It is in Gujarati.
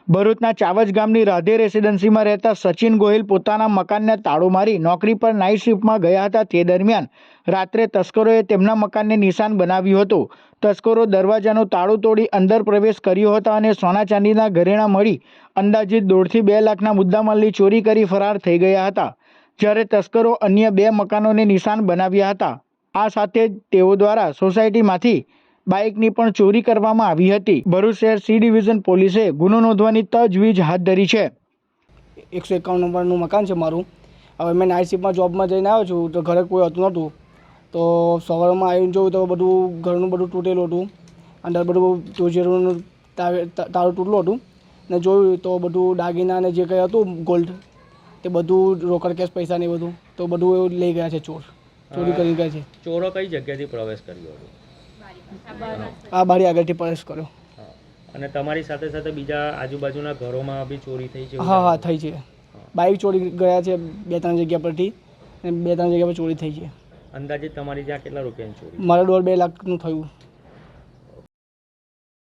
ભરૂચના ચાવજ ગામની રાધે રેસિડેન્સીમાં રહેતા સચિન ગોહિલ પોતાના મકાનને તાળું મારી નોકરી પર નાઇટ શિફ્ટમાં ગયા હતા. તે દરમિયાન રાત્રે તસ્કરોએ તેમના મકાનને નિશાન બનાવ્યું હતું. તસ્કરો દરવાજાનું તાળું તોડી અંદર પ્રવેશ કર્યો હતો અને સોના ચાંદીના ઘરેણાં મળી અંદાજિત 1.5 થી 2 લાખના મુદ્દામાલની ચોરી કરી ફરાર થઈ ગયા હતા. જ્યારે તસ્કરો અન્ય 2 મકાનોને નિશાન બનાવ્યા હતા. આ સાથે જ તેઓ દ્વારા સોસાયટીમાંથી બાઇકની પણ ચોરી કરવામાં આવી હતી. ભરૂચ શહેર સી ડિવિઝન પોલીસે ગુનો નોંધવાની તજવીજ હાથ ધરી છે. 151 નંબરનું મકાન છે મારું. હવે મેં નાઇટ શિફ્ટમાં જોબમાં જઈને આવ્યો છું તો ઘરે કોઈ હતું નહોતું. તો સવારમાં આવીને જોયું તો બધું ઘરનું બધું તૂટેલું હતું. અંદર બધું ચોરીનું તાળું તૂટેલું હતું ને જોયું તો બધું દાગીના અને જે કંઈ હતું ગોલ્ડ તે બધું રોકડ કેશ પૈસા ને બધું તો બધું એવું લઈ ગયા છે. ચોરી કરી ગયા છે. ચોરો કઈ જગ્યાથી પ્રવેશ કર્યો હતો? આ બારી આગળથી પ્રવેશ કર્યો. અને તમારી સાથે સાથે બીજા આજુબાજુના ઘરોમાં બી ચોરી થઈ છે? હા થઈ છે. બાઇક ચોરી ગયા છે 2-3 જગ્યા પરથી અને 2-3 જગ્યા પર ચોરી થઈ છે. અંદાજે તમારી ત્યાં કેટલા રૂપિયાની ચોરી? મારે 1.5-2 લાખનું થયું.